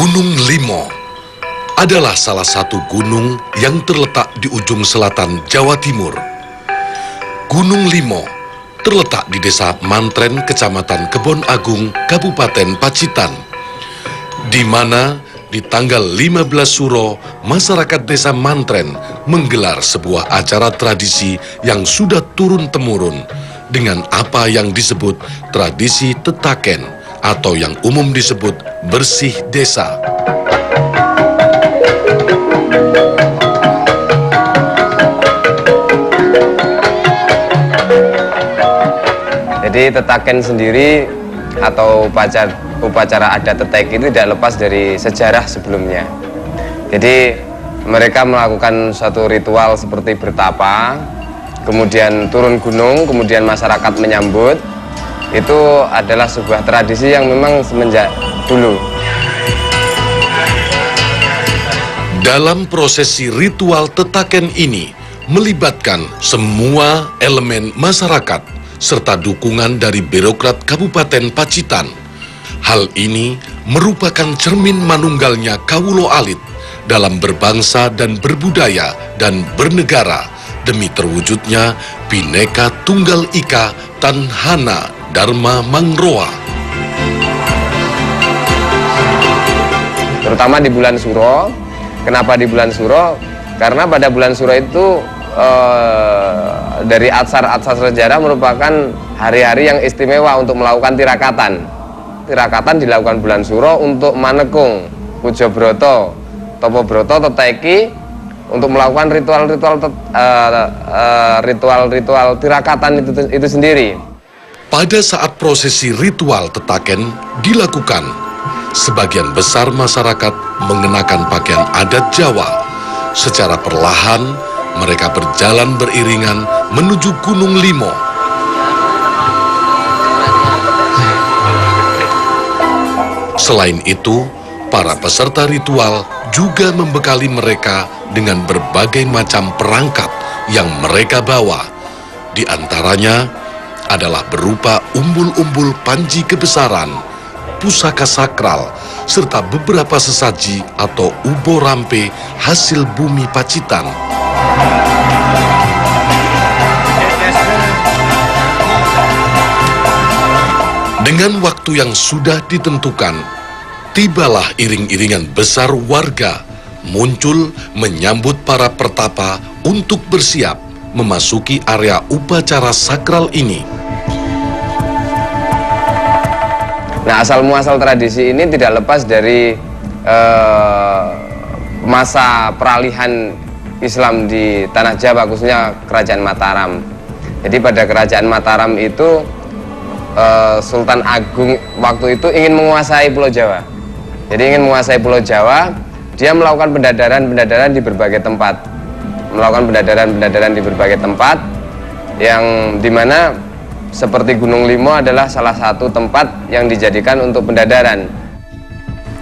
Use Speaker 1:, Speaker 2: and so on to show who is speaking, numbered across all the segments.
Speaker 1: Gunung Limo adalah salah satu gunung yang terletak di ujung selatan Jawa Timur. Gunung Limo terletak di Desa Mantren, Kecamatan Kebon Agung, Kabupaten Pacitan, di mana di tanggal 15 Suro, masyarakat Desa Mantren menggelar sebuah acara tradisi yang sudah turun-temurun dengan apa yang disebut tradisi tetaken atau yang umum disebut bersih desa.
Speaker 2: Jadi tetaken sendiri atau upacara adat tetek itu tidak lepas dari sejarah sebelumnya. Jadi mereka melakukan suatu ritual seperti bertapa, kemudian turun gunung, kemudian masyarakat menyambut. Itu adalah sebuah tradisi yang memang semenjak dulu.
Speaker 1: Dalam prosesi ritual tetaken ini melibatkan semua elemen masyarakat serta dukungan dari birokrat Kabupaten Pacitan. Hal ini merupakan cermin manunggalnya Kawulo Alit dalam berbangsa dan berbudaya dan bernegara demi terwujudnya Bhinneka Tunggal Ika Tanhana Dharma Mangroa.
Speaker 2: Terutama di bulan Suro. Kenapa di bulan Suro? Karena pada bulan Suro itu dari atsar-atsar sejarah merupakan hari-hari yang istimewa untuk melakukan tirakatan. Tirakatan dilakukan bulan Suro untuk manekung, Pujo Broto, Topo Broto, Teteki, untuk melakukan ritual tirakatan itu sendiri.
Speaker 1: Pada saat prosesi ritual tetaken dilakukan, sebagian besar masyarakat mengenakan pakaian adat Jawa. Secara perlahan, mereka berjalan beriringan menuju Gunung Limo. Selain itu, para peserta ritual juga membekali mereka dengan berbagai macam perangkat yang mereka bawa. Di antaranya adalah berupa umbul-umbul panji kebesaran, pusaka sakral, serta beberapa sesaji atau ubo rampe hasil bumi Pacitan. Dengan waktu yang sudah ditentukan, tibalah iring-iringan besar warga muncul menyambut para pertapa untuk bersiap memasuki area upacara sakral ini.
Speaker 2: Nah, asal-muasal tradisi ini tidak lepas dari masa peralihan Islam di Tanah Jawa, khususnya Kerajaan Mataram. Jadi pada Kerajaan Mataram itu Sultan Agung waktu itu ingin menguasai Pulau Jawa. Jadi ingin menguasai Pulau Jawa, dia melakukan pendadaran di berbagai tempat. Melakukan pendadaran di berbagai tempat yang dimana seperti Gunung Limo adalah salah satu tempat yang dijadikan untuk pendadaran.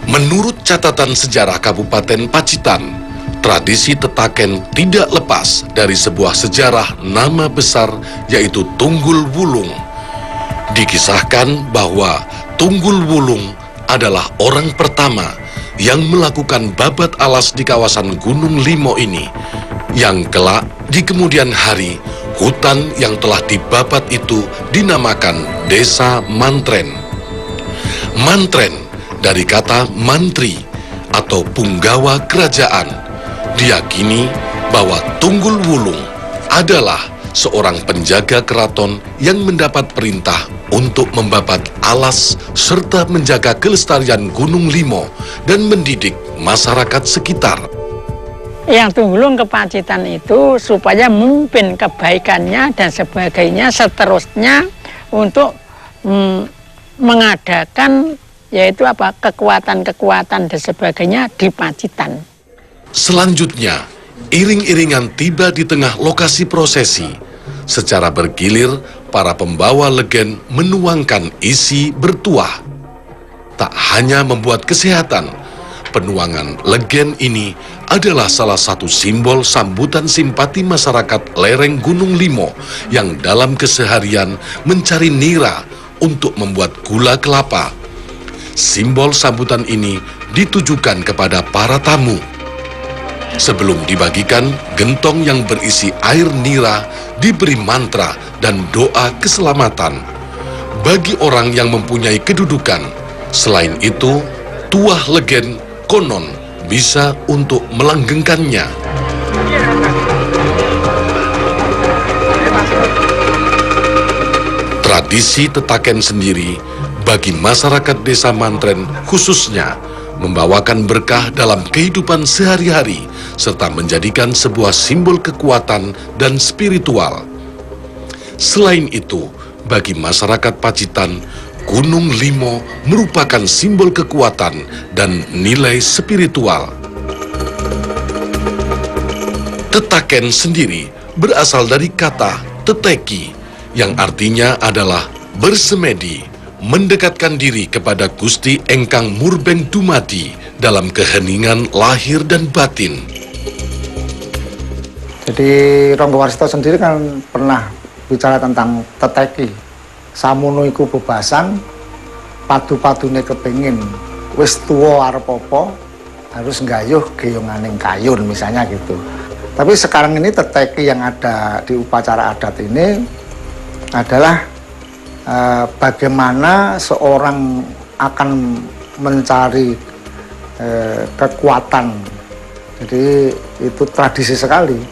Speaker 1: Menurut catatan sejarah Kabupaten Pacitan, tradisi tetaken tidak lepas dari sebuah sejarah nama besar yaitu Tunggul Wulung. Dikisahkan bahwa Tunggul Wulung adalah orang pertama yang melakukan babat alas di kawasan Gunung Limo ini, yang kelak di kemudian hari hutan yang telah dibabat itu dinamakan Desa Mantren. Mantren dari kata mantri atau punggawa kerajaan. Diyakini bahwa Tunggul Wulung adalah seorang penjaga keraton yang mendapat perintah untuk membabat alas serta menjaga kelestarian Gunung Limo dan mendidik masyarakat sekitar.
Speaker 3: Yang Tunggulung ke Pacitan itu supaya memimpin kebaikannya dan sebagainya seterusnya untuk mengadakan yaitu apa kekuatan-kekuatan dan sebagainya di Pacitan.
Speaker 1: Selanjutnya, iring-iringan tiba di tengah lokasi prosesi. Secara bergilir, para pembawa legen menuangkan isi bertuah. Tak hanya membuat kesehatan, penuangan legen ini adalah salah satu simbol sambutan simpati masyarakat lereng Gunung Limo yang dalam keseharian mencari nira untuk membuat gula kelapa. simbol sambutan ini ditujukan kepada para tamu. Sebelum dibagikan, gentong yang berisi air nira diberi mantra dan doa keselamatan bagi orang yang mempunyai kedudukan. Selain itu, tuah legen konon bisa untuk melanggengkannya. Tradisi tetaken sendiri bagi masyarakat desa Mantren khususnya membawakan berkah dalam kehidupan sehari-hari serta menjadikan sebuah simbol kekuatan dan spiritual. Selain itu, bagi masyarakat Pacitan, Gunung Limo merupakan simbol kekuatan dan nilai spiritual. Tetaken sendiri berasal dari kata teteki, yang artinya adalah bersemedi, mendekatkan diri kepada Gusti Engkang Murbeng Dumadi dalam keheningan lahir dan batin.
Speaker 4: Jadi Ronggo Warsito sendiri kan pernah bicara tentang teteki. Samono iku bebasan, padu-padune kepengin, wis tuwa arep apa, harus nggayuh geyonganing kayun misalnya gitu. Tapi sekarang ini teteki yang ada di upacara adat ini adalah bagaimana seorang akan mencari kekuatan. Jadi itu tradisi sekali.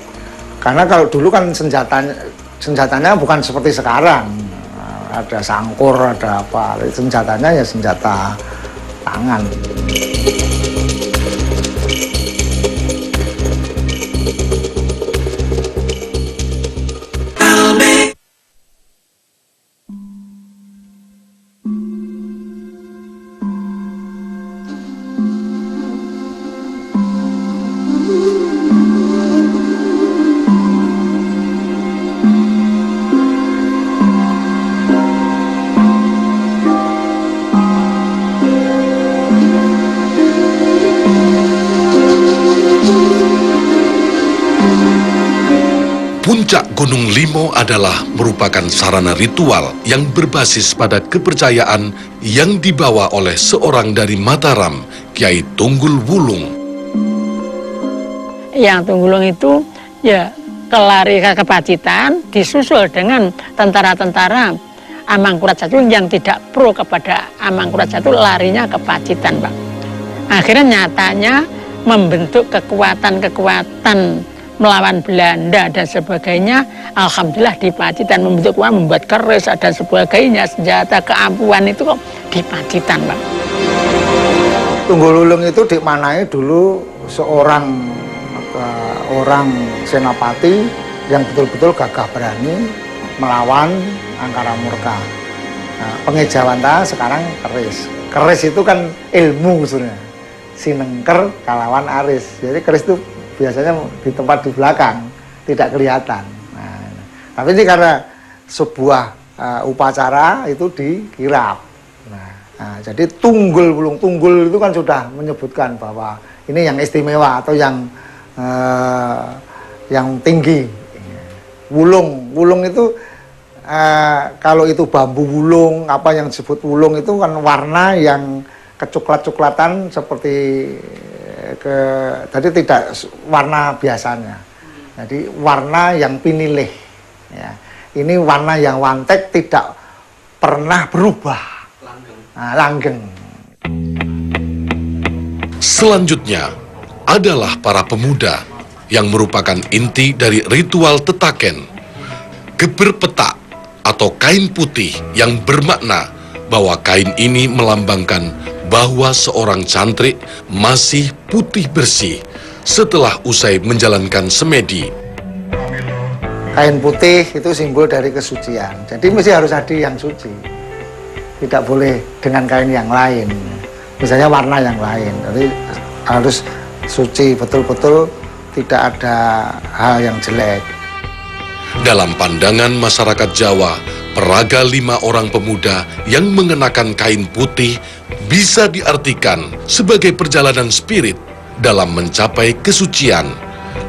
Speaker 4: Karena kalau dulu kan senjatanya bukan seperti sekarang. Ada sangkur, ada apa. Senjatanya ya senjata tangan.
Speaker 1: Puncak Gunung Limo adalah merupakan sarana ritual yang berbasis pada kepercayaan yang dibawa oleh seorang dari Mataram, Kiai Tunggul Wulung.
Speaker 3: Yang Tunggulung itu ya kelari ke Pacitan, disusul dengan tentara-tentara Amangkurat I yang tidak pro kepada Amangkurat I larinya ke Pacitan, Pak. Akhirnya nyatanya membentuk kekuatan-kekuatan melawan Belanda dan sebagainya. Alhamdulillah di Pacitan membentuk kekuatan, membuat keris dan sebagainya, senjata keampuhan itu kok di Pacitan, Pak.
Speaker 4: Tunggul Wulung itu dimaknai dulu seorang orang senapati yang betul-betul gagah berani melawan angkara murka. Nah, pengejawanta sekarang keris. Keris itu kan ilmu sebenarnya. Sinengker kalawan aris. Jadi keris itu biasanya di tempat di belakang, tidak kelihatan. Nah, tapi ini karena sebuah upacara itu dikirap. Nah, jadi Tunggul Wulung, tunggul itu kan sudah menyebutkan bahwa ini yang istimewa atau yang tinggi. Wulung, wulung itu kalau itu bambu wulung, apa yang disebut wulung itu kan warna yang kecoklat-coklatan seperti jadi tidak warna biasanya. Jadi warna yang pinilih. Ya. Ini warna yang wantek, tidak pernah berubah. Langgeng.
Speaker 1: Selanjutnya adalah para pemuda yang merupakan inti dari ritual tetaken. Geber petak atau kain putih yang bermakna bahwa kain ini melambangkan bahwa seorang cantrik masih putih bersih setelah usai menjalankan semedi.
Speaker 4: Kain putih itu simbol dari kesucian. Jadi mesti harus ada yang suci. Tidak boleh dengan kain yang lain. Misalnya warna yang lain. Jadi harus suci, betul-betul tidak ada hal yang jelek.
Speaker 1: Dalam pandangan masyarakat Jawa, peraga 5 orang pemuda yang mengenakan kain putih bisa diartikan sebagai perjalanan spirit dalam mencapai kesucian,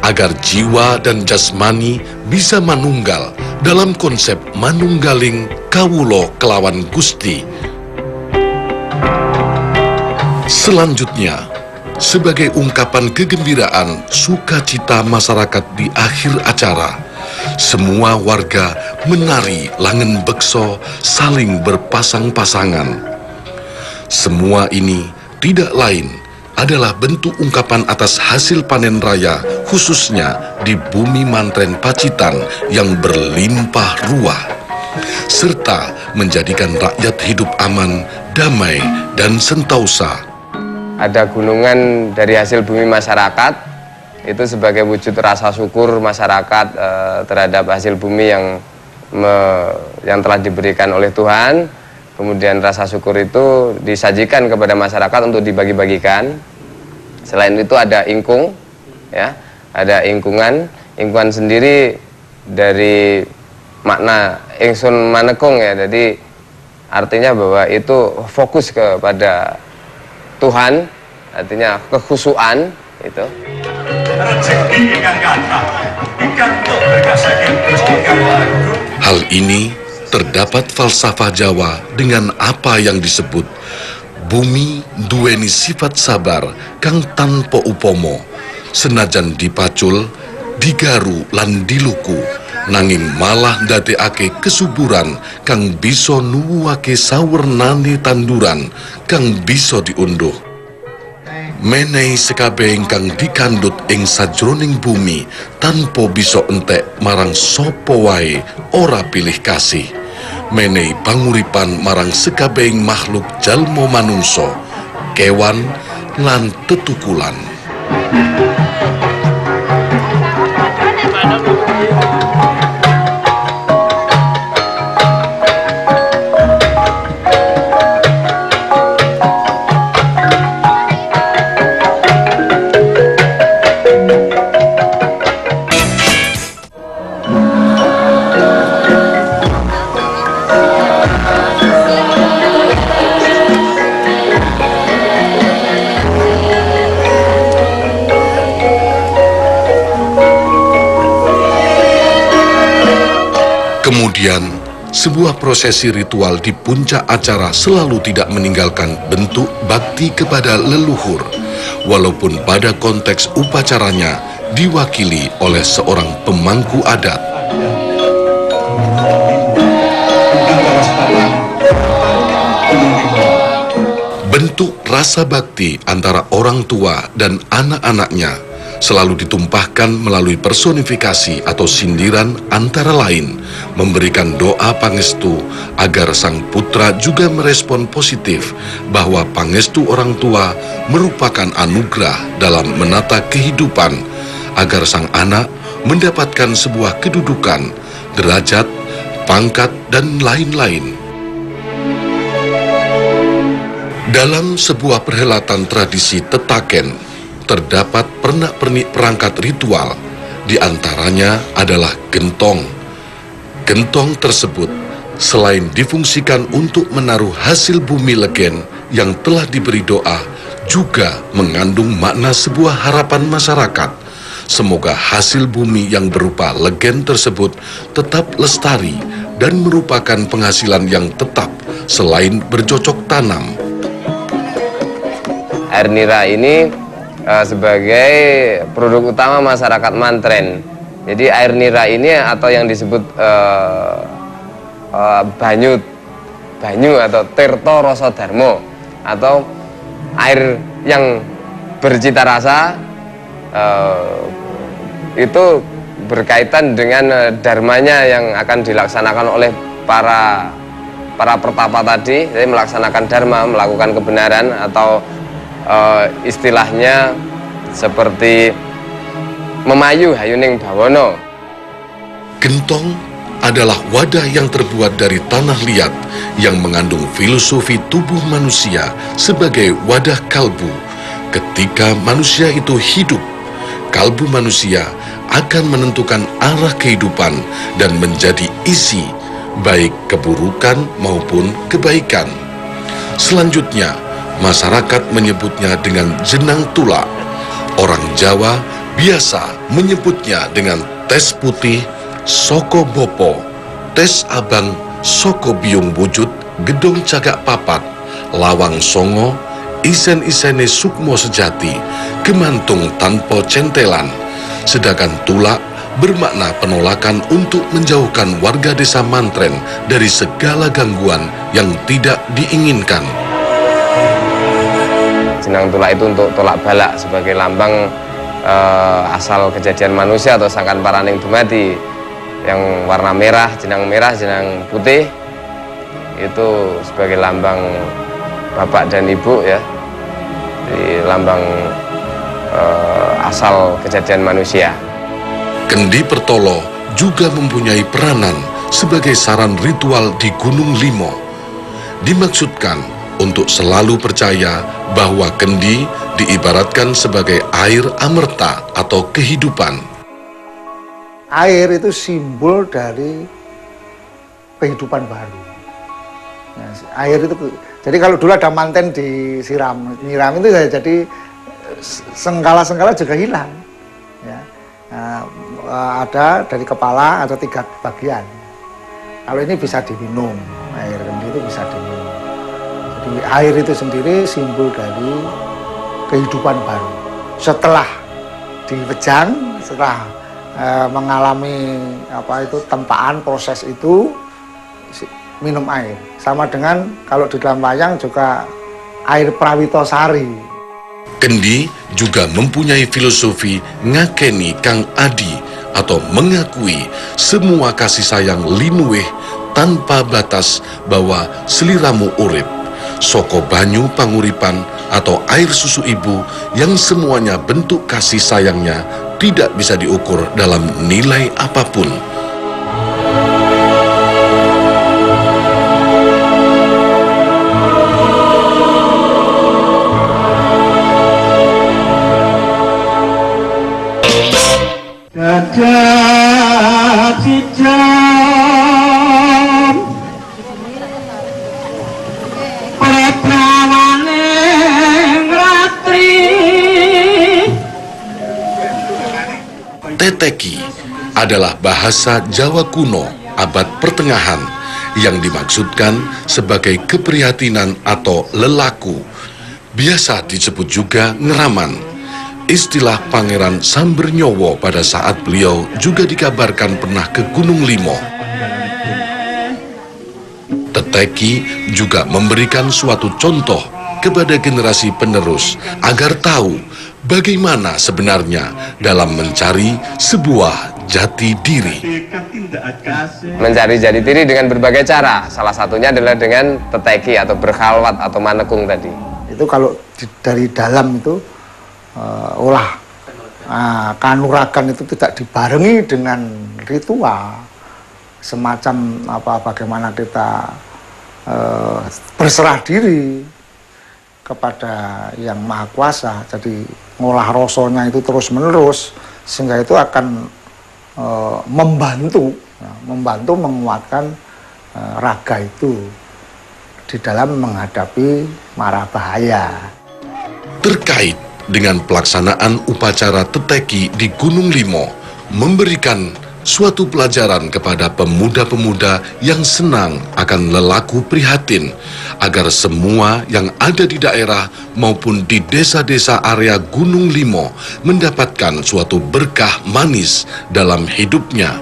Speaker 1: agar jiwa dan jasmani bisa manunggal dalam konsep manunggaling kawulo kelawan Gusti. Selanjutnya, sebagai ungkapan kegembiraan sukacita masyarakat di akhir acara, semua warga menari langen bekso saling berpasang-pasangan. Semua ini tidak lain adalah bentuk ungkapan atas hasil panen raya, khususnya di bumi Mantren Pacitan yang berlimpah ruah, serta menjadikan rakyat hidup aman, damai, dan sentausa.
Speaker 2: Ada gunungan dari hasil bumi masyarakat, itu sebagai wujud rasa syukur masyarakat terhadap hasil bumi yang telah diberikan oleh Tuhan. Kemudian rasa syukur itu disajikan kepada masyarakat untuk dibagi-bagikan. Selain itu ada ingkung, ya, ada ingkungan. Ingkungan sendiri dari makna ingsun manekung, ya, jadi artinya bahwa itu fokus kepada Tuhan, artinya kekhusyuan itu.
Speaker 1: Hal ini terdapat falsafah Jawa dengan apa yang disebut bumi duweni sifat sabar kang tanpa upomo, senajan dipacul, digaru lan diluku, nanging malah ndadekake kesuburan kang bisa nuwuhake sawernane tanduran kang bisa diunduh. Menehi sekabehing kang dikandut ing sajroning bumi tanpa bisa entek marang sapa wae ora pilih kasih. Menehi panguripan marang sekabehing makhluk jalma manungsa, kewan lan tetukulan. Kemudian, sebuah prosesi ritual di puncak acara selalu tidak meninggalkan bentuk bakti kepada leluhur, walaupun pada konteks upacaranya diwakili oleh seorang pemangku adat. Bentuk rasa bakti antara orang tua dan anak-anaknya selalu ditumpahkan melalui personifikasi atau sindiran, antara lain memberikan doa pangestu agar sang putra juga merespon positif bahwa pangestu orang tua merupakan anugerah dalam menata kehidupan, agar sang anak mendapatkan sebuah kedudukan, derajat, pangkat, dan lain-lain. Dalam sebuah perhelatan tradisi Tetaken, terdapat pernak-pernik perangkat ritual, di antaranya adalah gentong. Gentong tersebut selain difungsikan untuk menaruh hasil bumi legen yang telah diberi doa, juga mengandung makna sebuah harapan masyarakat. Semoga hasil bumi yang berupa legen tersebut tetap lestari dan merupakan penghasilan yang tetap selain bercocok tanam.
Speaker 2: Air nira ini sebagai produk utama masyarakat Mantren. Jadi air nira ini atau yang disebut banyu atau tirto rasa dharma, atau air yang bercita rasa, itu berkaitan dengan dharmanya yang akan dilaksanakan oleh para pertapa tadi. Jadi melaksanakan dharma, melakukan kebenaran, atau istilahnya seperti memayu hayuning bawono.
Speaker 1: Gentong adalah wadah yang terbuat dari tanah liat yang mengandung filosofi tubuh manusia sebagai wadah kalbu. Ketika manusia itu hidup, kalbu manusia akan menentukan arah kehidupan dan menjadi isi baik keburukan maupun kebaikan. Selanjutnya, masyarakat menyebutnya dengan jenang tulak. Orang Jawa biasa menyebutnya dengan tes putih, soko bopo, tes abang, soko biung wujud, gedong cagak papat, lawang songo, isen-isene sukmo sejati, gemantung tanpa centelan, sedangkan tulak bermakna penolakan untuk menjauhkan warga desa Mantren dari segala gangguan yang tidak diinginkan.
Speaker 2: Jenang tulak itu untuk tolak balak sebagai lambang asal kejadian manusia atau sangkan paraning dumadi, yang warna merah, jenang putih itu sebagai lambang bapak dan ibu ya, di lambang asal kejadian manusia.
Speaker 1: Kendi Pertolo juga mempunyai peranan sebagai saran ritual di Gunung Limo. Dimaksudkan untuk selalu percaya bahwa kendi diibaratkan sebagai air amerta atau kehidupan.
Speaker 4: Air itu simbol dari kehidupan baru. Nah, air itu, jadi kalau dulu ada manten disiram, nyiram itu jadi senggala-senggala juga hilang. Ya. Nah, ada dari kepala ada 3 bagian. Kalau ini bisa diminum, air kendi itu bisa diminum. Jadi air itu sendiri simbol dari kehidupan baru. Setelah dipejang, setelah mengalami tempaan proses itu, minum air. Sama dengan kalau di dalam wayang juga air Prawitosari.
Speaker 1: Kendi juga mempunyai filosofi ngakeni Kang Adi atau mengakui semua kasih sayang linuwih tanpa batas bahwa seliramu urip, soko banyu panguripan atau air susu ibu yang semuanya bentuk kasih sayangnya tidak bisa diukur dalam nilai apapun. Teteki adalah bahasa Jawa kuno abad pertengahan yang dimaksudkan sebagai keprihatinan atau lelaku. Biasa disebut juga ngeraman. Istilah Pangeran Sambernyowo pada saat beliau juga dikabarkan pernah ke Gunung Limo. Teteki juga memberikan suatu contoh kepada generasi penerus agar tahu bagaimana sebenarnya dalam mencari sebuah jati diri.
Speaker 2: Mencari jati diri dengan berbagai cara, salah satunya adalah dengan teteki atau berkhalwat atau manekung tadi.
Speaker 4: Itu kalau dari dalam itu kanuragan itu tidak dibarengi dengan ritual semacam bagaimana kita berserah diri kepada Yang Maha Kuasa, jadi ngolah rasanya itu terus menerus sehingga itu akan membantu menguatkan raga itu di dalam menghadapi mara bahaya.
Speaker 1: Terkait dengan pelaksanaan upacara teteki di Gunung Limo, memberikan suatu pelajaran kepada pemuda-pemuda yang senang akan lelaku prihatin, agar semua yang ada di daerah maupun di desa-desa area Gunung Limo mendapatkan suatu berkah manis dalam hidupnya.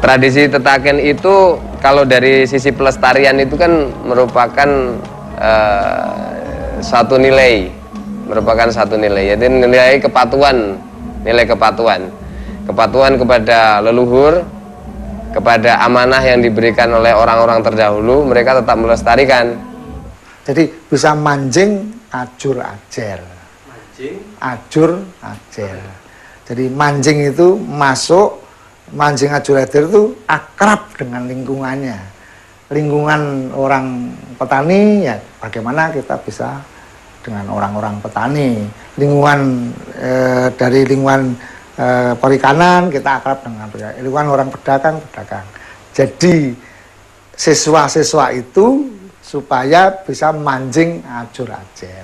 Speaker 2: Tradisi tetaken itu kalau dari sisi pelestarian itu kan merupakan satu nilai, yaitu nilai kepatuhan kepada leluhur, kepada amanah yang diberikan oleh orang-orang terdahulu. Mereka tetap melestarikan. Jadi
Speaker 4: bisa manjing ajur ajer. Jadi manjing itu masuk, manjing ajur ajer itu akrab dengan lingkungannya. Lingkungan orang petani, ya bagaimana kita bisa dengan orang-orang petani. Lingkungan dari lingkungan perikanan kita akrab dengan lingkungan orang pedagang. Jadi siswa-siswa itu supaya bisa manjing ajur ajer.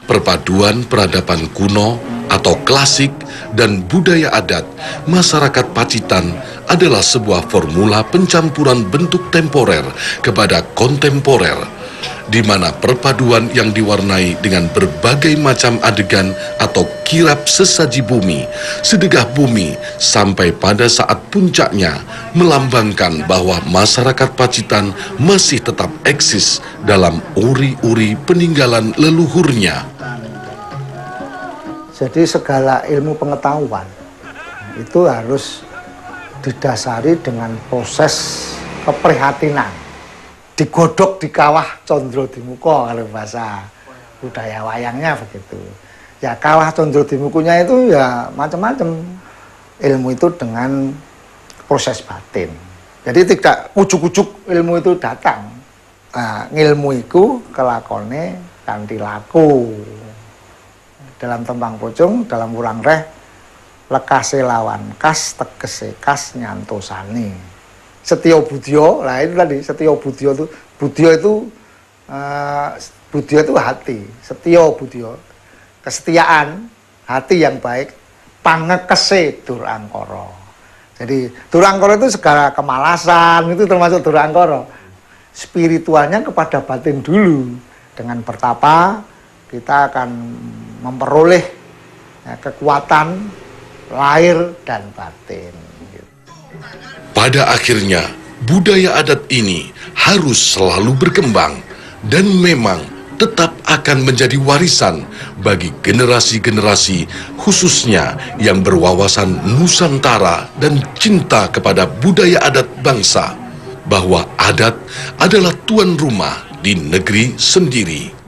Speaker 1: Perpaduan peradaban kuno atau klasik dan budaya adat masyarakat Pacitan adalah sebuah formula pencampuran bentuk temporer kepada kontemporer, di mana perpaduan yang diwarnai dengan berbagai macam adegan atau kirap sesaji bumi, sedekah bumi, sampai pada saat puncaknya melambangkan bahwa masyarakat Pacitan masih tetap eksis dalam uri-uri peninggalan leluhurnya.
Speaker 4: Jadi segala ilmu pengetahuan itu harus didasari dengan proses keprihatinan. Digodok di kawah Condro Dimuko kalau bahasa budaya wayangnya begitu. Ya kawah Condro Dimukunya itu ya macam-macam. Ilmu itu dengan proses batin. Jadi tidak ujuk-ujuk ilmu itu datang. Nah, ilmu itu kelakone kanthi laku. Dalam tembang pocong, dalam urang reh, lekase lawan kas, tegese kas nyantosane. Setio budio, lah itu tadi, setio budio itu, budio itu hati, setio budio, kesetiaan, hati yang baik, pangekese durangkara. Jadi durangkara itu segala kemalasan, itu termasuk durangkara. Spiritualnya kepada batin dulu, dengan bertapa, kita akan memperoleh ya, kekuatan lahir dan batin.
Speaker 1: Pada akhirnya, budaya adat ini harus selalu berkembang dan memang tetap akan menjadi warisan bagi generasi-generasi khususnya yang berwawasan Nusantara dan cinta kepada budaya adat bangsa, bahwa adat adalah tuan rumah di negeri sendiri.